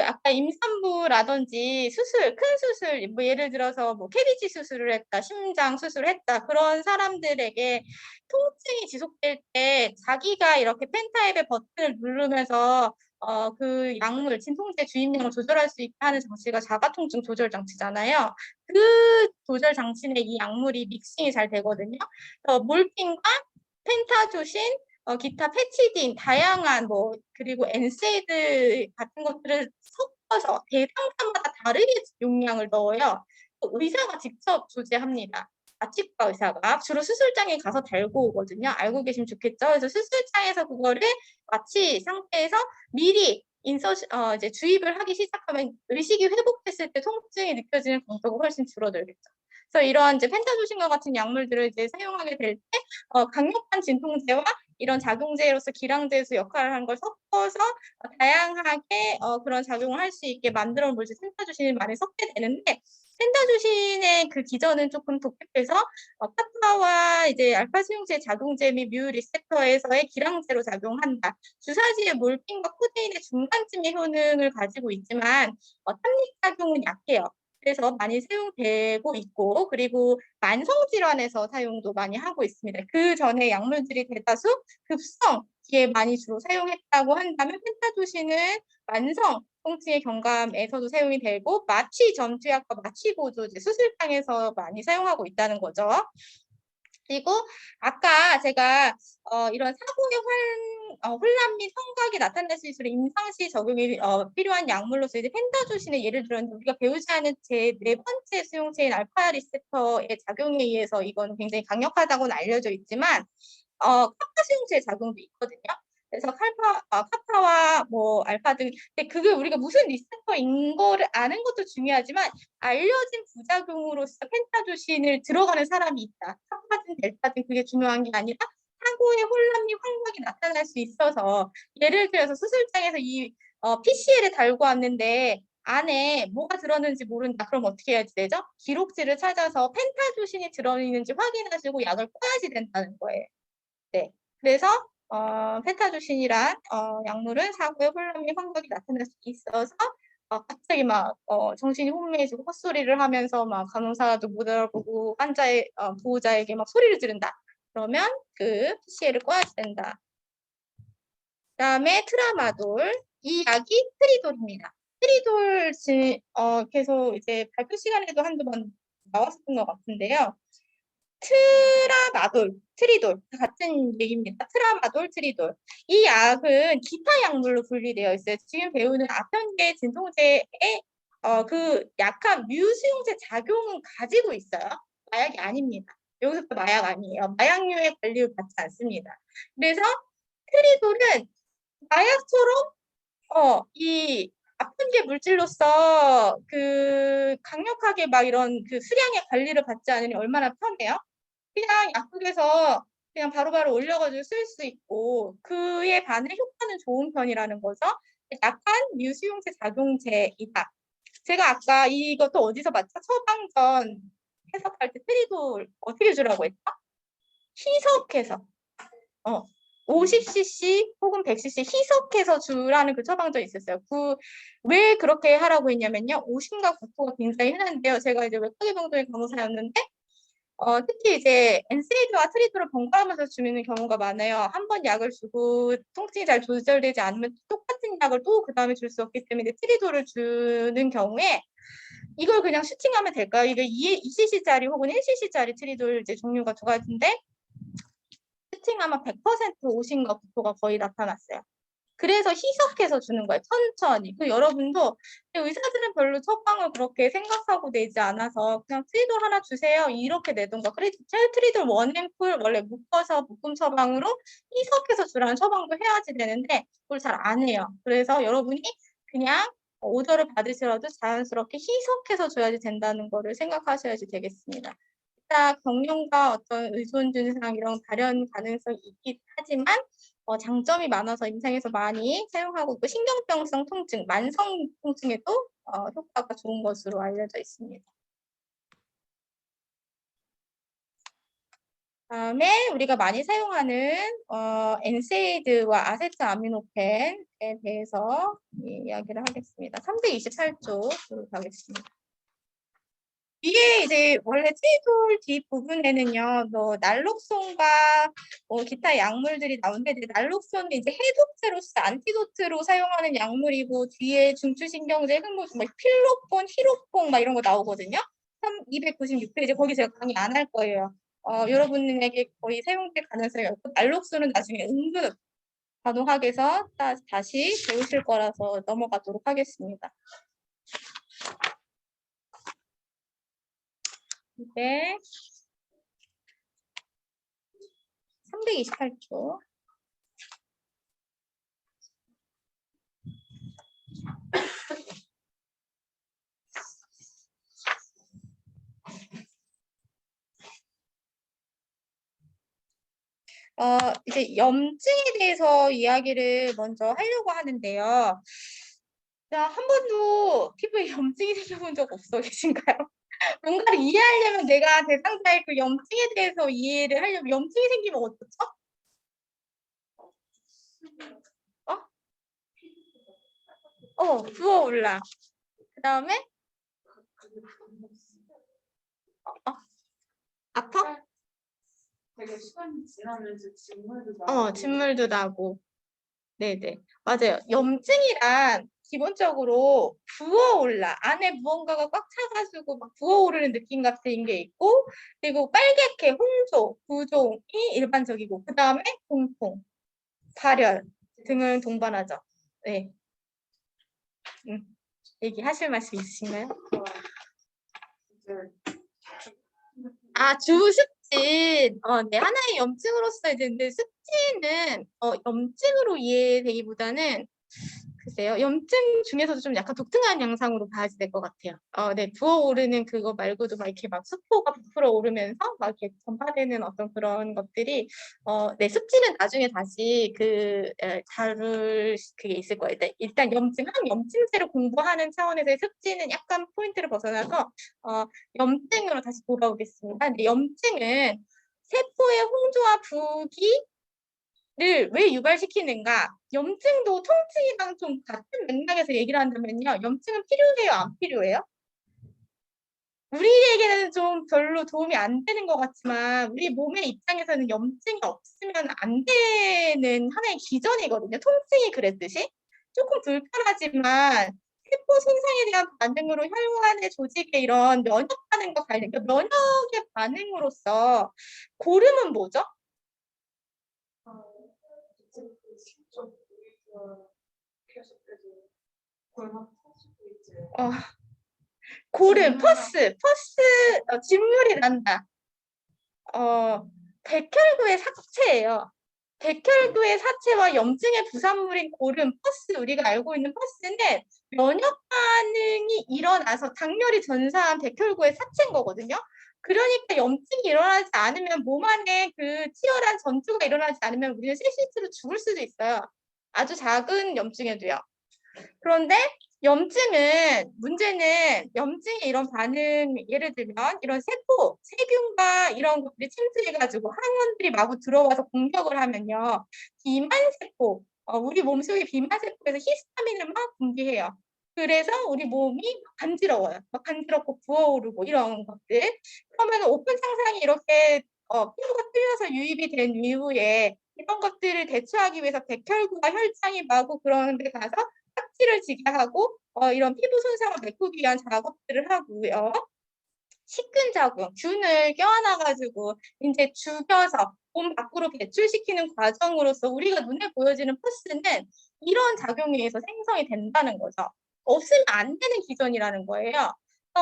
아까 임산부라든지 큰 수술, 뭐 예를 들어서 뭐 캐비지 수술을 했다, 심장 수술을 했다, 그런 사람들에게 통증이 지속될 때 자기가 이렇게 펜타입의 버튼을 누르면서 그 약물, 진통제 주입량을 조절할 수 있게 하는 장치가 자가통증 조절 장치잖아요. 그 조절 장치 내에 이 약물이 믹싱이 잘 되거든요. 몰핀과 펜타조신, 기타 페치딘, 다양한 그리고 엔세이드 같은 것들을 섞어서 대상자마다 다르게 용량을 넣어요. 의사가 직접 조제합니다. 치과 의사가 주로 수술장에 가서 달고 오거든요. 알고 계시면 좋겠죠. 그래서 수술장에서 그거를 마취 상태에서 미리 이제 주입을 하기 시작하면 의식이 회복됐을 때 통증이 느껴지는 강도가 훨씬 줄어들겠죠. 그래서 이러한 이제 펜타조신과 같은 약물들을 이제 사용하게 될 때 강력한 진통제와 이런 작용제로서 기량제에서 역할을 하는 걸 섞어서 다양하게 그런 작용을 할 수 있게 만들어 놓은 이제 펜타조신을 많이 섞게 되는데 펜타조신의 그 기전은 조금 독특해서 카타와 이제 알파 수용체 작용제 및 뮤 리셉터에서의 기량제로 작용한다. 주사지의 몰핀과 코데인의 중간쯤의 효능을 가지고 있지만 탐닉 작용은 약해요. 그래서 많이 사용되고 있고 그리고 만성질환에서 사용도 많이 하고 있습니다. 그 전에 약물들이 대다수 급성기에 많이 주로 사용했다고 한다면 펜타조신은 만성 통증의 경감에서도 사용이 되고 마취 전투약과 마취 보조제 수술장에서 많이 사용하고 있다는 거죠. 그리고 아까 제가 이런 사고의 혼란 및 성각이 나타날 수 있을 임상시 적용이 필요한 약물로서 이제 펜타조신의 예를 들었는데 우리가 배우지 않은 제 네 번째 수용체인 알파 리셉터의 작용에 의해서 이건 굉장히 강력하다고는 알려져 있지만 카파 수용체의 작용도 있거든요. 그래서 카파와 알파 등 근데 그게 우리가 무슨 리셉터인 거를 아는 것도 중요하지만 알려진 부작용으로서 펜타조신을 들어가는 사람이 있다. 카파든 델타든 그게 중요한 게 아니라 사고의 혼란 및 환각이 나타날 수 있어서 예를 들어서 수술장에서 이 PCL을 달고 왔는데 안에 뭐가 들었는지 모른다. 그럼 어떻게 해야지 되죠? 기록지를 찾아서 펜타조신이 들어있는지 확인하시고 약을 꺼야지 된다는 거예요. 네. 그래서 펜타조신이란 약물은 사고의 혼란 및 환각이 나타날 수 있어서 갑자기 막 정신이 혼미해지고 헛소리를 하면서 막 간호사도 못 알아보고 환자의 보호자에게 막 소리를 지른다. 그러면 그 PCL을 꺼야 된다. 그다음에 트라마돌. 이 약이 트리돌입니다. 트리돌 계속 이제 발표 시간에도 한두 번 나왔었던 것 같은데요. 트라마돌, 트리돌 같은 얘기입니다. 트라마돌, 트리돌. 이 약은 기타 약물로 분리되어 있어요. 지금 배우는 아편계 진통제의 그 약한 뮤수용제 작용은 가지고 있어요. 마약이 아닙니다. 여기서부터 마약 아니에요. 마약류의 관리를 받지 않습니다. 그래서 트리돌은 마약처럼 이 아픈계 물질로서 그 강력하게 막 이런 그 수량의 관리를 받지 않으니 얼마나 편해요? 그냥 약국에서 그냥 바로바로 올려가지고 쓸 수 있고 그에 반해 효과는 좋은 편이라는 거죠. 약한 뮤수용제 작용제이다. 제가 아까 이것도 어디서 봤죠? 처방전 해석할 때 트리돌 어떻게 주라고 했죠? 희석해서. 50cc 혹은 100cc 희석해서 주라는 그 처방전이 있었어요. 왜 그렇게 하라고 했냐면요. 오심과 구토가 굉장히 흔한데요. 제가 이제 외과계 병동의 간호사였는데 특히 이제 엔세이드와 트리도를 번갈아가면서 주는 경우가 많아요. 한 번 약을 주고 통증이 잘 조절되지 않으면 똑같은 약을 또 그 다음에 줄 수 없기 때문에 트리도를 주는 경우에 이걸 그냥 슈팅하면 될까요? 이게 2cc짜리 혹은 1cc짜리 트리돌 이제 종류가 두 가지인데 슈팅하면 100% 오심과 구토가 거의 나타났어요. 그래서 희석해서 주는 거예요. 천천히. 그 여러분도 의사들은 별로 처방을 그렇게 생각하고 내지 않아서 그냥 트리돌 하나 주세요. 이렇게 내던가. 트리돌 원앤풀 원래 묶어서 묶음 처방으로 희석해서 주라는 처방도 해야지 되는데 그걸 잘 안 해요. 그래서 여러분이 그냥 오더를 받으시라도 자연스럽게 희석해서 줘야지 된다는 거를 생각하셔야지 되겠습니다. 경련과 어떤 의존 증상 이런 발현 가능성이 있긴 하지만 장점이 많아서 임상에서 많이 사용하고 있고 신경병성 통증, 만성 통증에도 효과가 좋은 것으로 알려져 있습니다. 다음에 우리가 많이 사용하는 엔세이드와 아세트아미노펜에 대해서 이야기를 하겠습니다. 324조 가겠습니다. 위에 이제 원래 트리돌 뒷부분에는요, 뭐 날록손과 기타 약물들이 나오는데 이제 날록손은 이제 해독제로서 안티도트로 사용하는 약물이고 뒤에 중추신경제, 흥분, 뭐 필로폰, 히로폰 막 이런 거 나오거든요. 296페이지 거기 제가 강의 안 할 거예요. 여러분에게 거의 사용될 가능성이 없고 날록손은 나중에 응급 가동하게 해서 다시 배우실 거라서 넘어가도록 하겠습니다. 네. 328초. 이제 염증에 대해서 이야기를 먼저 하려고 하는데요. 자, 한 번도 피부에 염증이 생겨본 적 없어 계신가요? 뭔가를 이해하려면 내가 대상자의 그 염증에 대해서 이해를 하려면 염증이 생기면 어떻죠? 부어올라. 그 다음에 아파? 되게 시간이 지나면서 진물도 나고. 진물도 나고. 네네. 맞아요. 염증이란 기본적으로 부어올라. 안에 무언가가 꽉 차가지고 막 부어오르는 느낌 같은 게 있고, 그리고 빨갛게 홍조, 부종이 일반적이고, 그 다음에 공통, 발열 등을 동반하죠. 네. 얘기하실 말씀 있으신가요? 주습진. 네, 하나의 염증으로서 이제 근데 습진은 염증으로 이해되기보다는 글쎄요, 염증 중에서도 좀 약간 독특한 양상으로 봐야지 될 것 같아요. 네, 부어오르는 그거 말고도 막 이렇게 막 수포가 부풀어 오르면서 막 이렇게 전파되는 어떤 그런 것들이, 네, 습진은 나중에 다시 다룰 그게 있을 거예요. 일단 염증세를 공부하는 차원에서의 습진은 약간 포인트를 벗어나서, 염증으로 다시 돌아오겠습니다. 근데 염증은 세포의 홍조와 부기 왜 유발시키는가? 염증도 통증이랑 좀 같은 맥락에서 얘기를 한다면요. 염증은 필요해요? 안 필요해요? 우리에게는 좀 별로 도움이 안 되는 것 같지만 우리 몸의 입장에서는 염증이 없으면 안 되는 하나의 기전이거든요. 통증이 그랬듯이. 조금 불편하지만 세포 손상에 대한 반응으로 혈관의 조직에 이런 면역 반응과 관련, 그러니까 면역의 반응으로서 고름은 뭐죠? 고름, 퍼스, 진물이 난다. 백혈구의 사체예요. 백혈구의 사체와 염증의 부산물인 고름, 퍼스, 우리가 알고 있는 퍼스는 면역 반응이 일어나서 당열이 전사한 백혈구의 사체인 거거든요. 그러니까 염증이 일어나지 않으면 몸 안에 그 치열한 전투가 일어나지 않으면 우리는 실시스로 죽을 수도 있어요. 아주 작은 염증에도요. 그런데 문제는 염증의 이런 반응, 예를 들면 이런 세균과 이런 것들이 침투해가지고 항원들이 마구 들어와서 공격을 하면요. 비만세포, 우리 몸속의 비만세포에서 히스타민을 막 분비해요. 그래서 우리 몸이 간지러워요. 막 간지럽고 부어오르고 이런 것들. 그러면 오픈 상상이 이렇게 피부가 뚫려서 유입이 된 이후에 이런 것들을 대처하기 위해서 백혈구가 혈장이 마구 그런 데 가서 딱지를 지게 하고 이런 피부 손상을 메꾸기 위한 작업들을 하고요. 식근작용, 균을 껴안아가지고 이제 죽여서 몸 밖으로 배출시키는 과정으로서 우리가 눈에 보여지는 퍼스는 이런 작용에 의해서 생성이 된다는 거죠. 없으면 안 되는 기전이라는 거예요.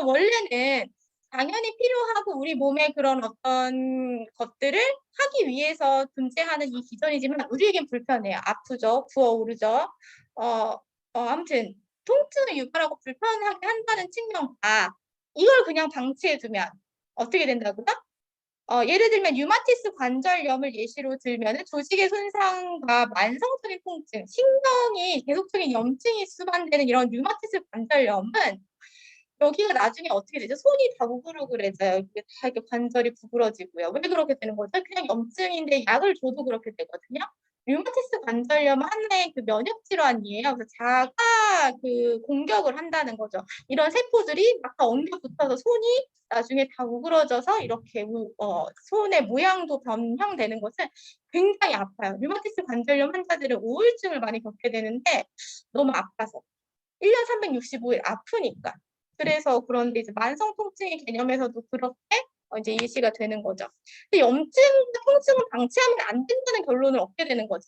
원래는 당연히 필요하고 우리 몸에 그런 어떤 것들을 하기 위해서 존재하는 이 기전이지만 우리에겐 불편해요. 아프죠. 부어오르죠. 아무튼 통증을 유발하고 불편하게 한다는 측면과 이걸 그냥 방치해두면 어떻게 된다고요? 예를 들면 유마티스 관절염을 예시로 들면 조직의 손상과 만성적인 통증, 신경이 계속적인 염증이 수반되는 이런 유마티스 관절염은 여기가 나중에 어떻게 되죠? 손이 다 우글우글해져요. 이게 다 이렇게 관절이 구부러지고요. 왜 그렇게 되는 거죠? 그냥 염증인데 약을 줘도 그렇게 되거든요. 류마티스 관절염은 하나의 그 면역 질환이에요. 그래서 자가 그 공격을 한다는 거죠. 이런 세포들이 막 엉겨 붙어서 손이 나중에 다 우그러져서 이렇게 손의 모양도 변형되는 것은 굉장히 아파요. 류마티스 관절염 환자들은 우울증을 많이 겪게 되는데 너무 아파서 1년 365일 아프니까. 그래서 그런데 이제 만성 통증의 개념에서도 그렇게 이제 일시가 되는 거죠. 근데 염증, 통증을 방치하면 안 된다는 결론을 얻게 되는 거죠.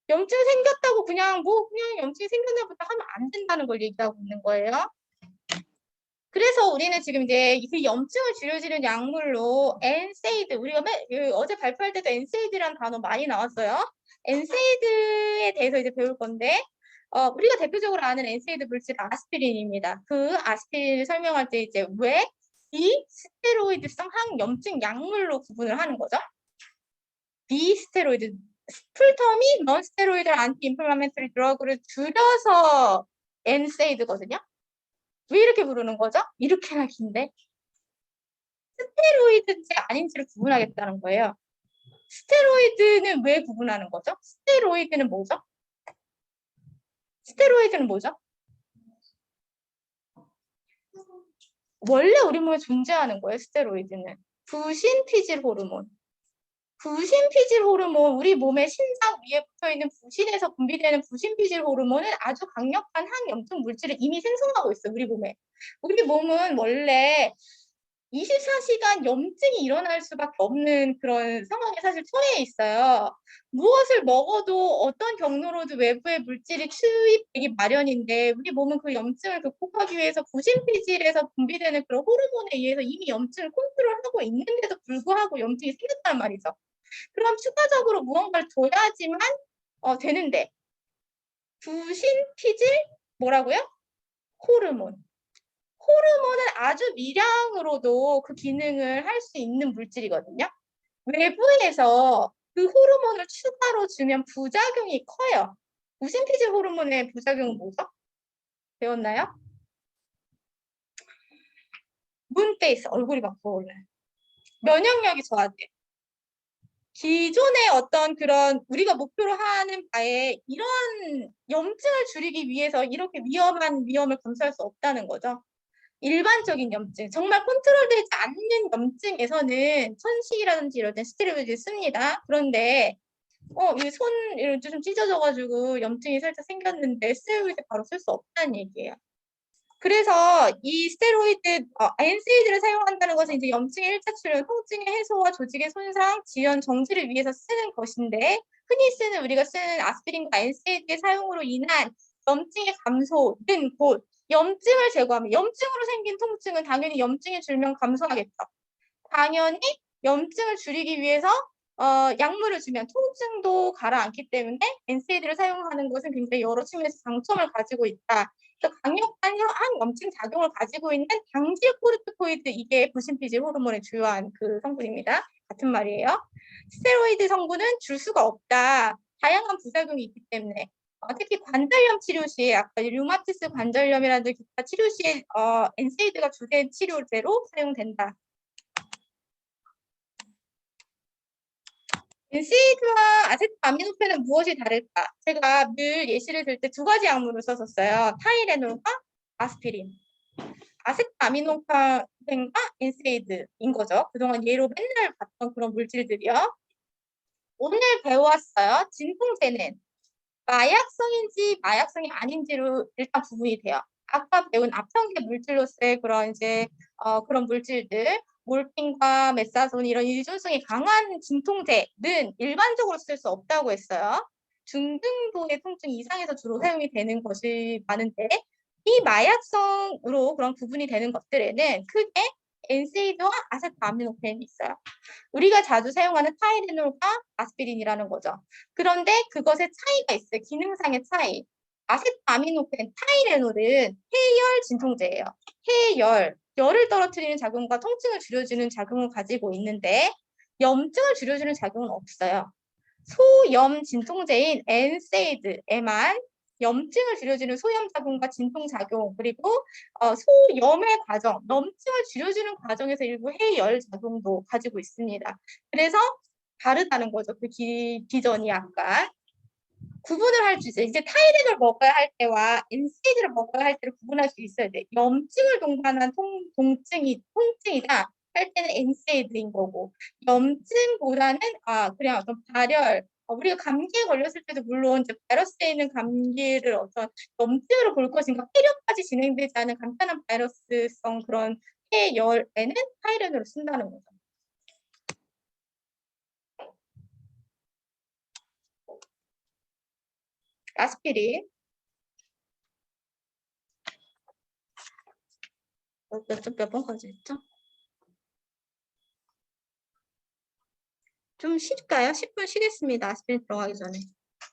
염증 생겼다고 그냥 염증이 생겼나 보다 하면 안 된다는 걸 얘기하고 있는 거예요. 그래서 우리는 지금 이제 그 염증을 줄여주는 약물로 엔세이드, 우리가 어제 발표할 때도 엔세이드라는 단어 많이 나왔어요. 엔세이드에 대해서 이제 배울 건데, 우리가 대표적으로 아는 엔세이드 물질은 아스피린입니다. 그 아스피린을 설명할 때 이제 왜 비스테로이드성 항염증 약물로 구분을 하는 거죠. 비스테로이드, 풀텀이 non-steroidal anti-inflammatory drug를 줄여서 엔세이드거든요. 왜 이렇게 부르는 거죠? 이렇게나 긴데. 스테로이드인지 아닌지를 구분하겠다는 거예요. 스테로이드는 왜 구분하는 거죠? 스테로이드는 뭐죠? 스테로이드는 뭐죠? 원래 우리 몸에 존재하는 거예요, 스테로이드는. 부신피질 호르몬. 부신피질 호르몬, 우리 몸의 신장 위에 붙어있는 부신에서 분비되는 부신피질 호르몬은 아주 강력한 항염증 물질을 이미 생성하고 있어요, 우리 몸에. 우리 몸은 원래 24시간 염증이 일어날 수밖에 없는 그런 상황에 사실 처해 있어요. 무엇을 먹어도 어떤 경로로도 외부의 물질이 투입되기 마련인데 우리 몸은 그 염증을 극복하기 위해서 부신피질에서 분비되는 그런 호르몬에 의해서 이미 염증을 컨트롤하고 있는데도 불구하고 염증이 생겼단 말이죠. 그럼 추가적으로 무언가를 줘야지만 되는데 부신피질 뭐라고요? 호르몬. 호르몬은 아주 미량으로도 그 기능을 할 수 있는 물질이거든요. 외부에서 그 호르몬을 추가로 주면 부작용이 커요. 부신피질 호르몬의 부작용은 뭐죠? 배웠나요? 문페이스, 얼굴이 막 부어올라요. 면역력이 저하돼요. 기존의 어떤 그런 우리가 목표로 하는 바에 이런 염증을 줄이기 위해서 이렇게 위험한 위험을 감수할 수 없다는 거죠. 일반적인 염증, 정말 컨트롤되지 않는 염증에서는 천식이라든지 이럴 때 스테로이드를 씁니다. 그런데 이 손 이렇게 좀 찢어져가지고 염증이 살짝 생겼는데 스테로이드 바로 쓸 수 없다는 얘기예요. 그래서 이 스테로이드, 엔세이드를 사용한다는 것은 이제 염증의 1차 치료, 통증의 해소와 조직의 손상, 지연 정지를 위해서 쓰는 것인데 흔히 쓰는 우리가 쓰는 아스피린과 엔세이드의 사용으로 인한 염증의 감소는 곧 염증을 제거하면 염증으로 생긴 통증은 당연히 염증이 줄면 감소하겠죠. 당연히 염증을 줄이기 위해서 약물을 주면 통증도 가라앉기 때문에 엔세이드를 사용하는 것은 굉장히 여러 측면에서 장점을 가지고 있다. 강력한 항염증 작용을 가지고 있는 당질 코르티코이드, 이게 부신피질 호르몬의 주요한 그 성분입니다. 같은 말이에요. 스테로이드 성분은 줄 수가 없다. 다양한 부작용이 있기 때문에 특히 관절염 치료 시에 아까 류마티스 관절염이라든지 기타 치료 시에 엔세이드가 주된 치료제로 사용된다. 엔세이드와 아세트아미노펜은 무엇이 다를까? 제가 늘 예시를 들 때 두 가지 약물을 썼었어요. 타이레놀과 아스피린. 아세트아미노펜과 엔세이드인 거죠. 그동안 예로 맨날 봤던 그런 물질들이요. 오늘 배워왔어요. 진통제는 마약성인지 마약성이 아닌지로 일단 구분이 돼요. 아까 배운 앞성계 물질로서의 그런 이제 그런 물질들, 몰핀과 메사존 이런 유전성이 강한 진통제는 일반적으로 쓸 수 없다고 했어요. 중등도의 통증 이상에서 주로 사용이 되는 것이 많은데 이 마약성으로 그런 구분이 되는 것들에는 크게 엔세이드와 아세트아미노펜이 있어요. 우리가 자주 사용하는 타이레놀과 아스피린이라는 거죠. 그런데 그것의 차이가 있어요. 기능상의 차이. 아세트아미노펜, 타이레놀은 해열 진통제예요. 해열, 열을 떨어뜨리는 작용과 통증을 줄여주는 작용을 가지고 있는데 염증을 줄여주는 작용은 없어요. 소염 진통제인 엔세이드에만 염증을 줄여주는 소염 작용과 진통 작용, 그리고 소염의 과정, 염증을 줄여주는 과정에서 일부 해열 작용도 가지고 있습니다. 그래서 다르다는 거죠. 그 기전이 약간. 구분을 할 수 있어요. 이제 타이레놀 먹어야 할 때와 NSAID를 먹어야 할 때를 구분할 수 있어야 돼. 염증을 동반한 통증이다 할 때는 NSAID인 거고, 염증보다는 그냥 어떤 발열, 우리가 감기에 걸렸을 때도 물론 이제 바이러스에 있는 감기를 어떤 염증으로 볼 것인가, 폐렴까지 진행되지 않은 간단한 바이러스성 그런 폐열에는 타이레놀을 쓴다는 거죠. 아스피린. 몇 번까지 했죠? 좀 쉴까요? 10분 쉬겠습니다. 아스피린 들어가기 전에.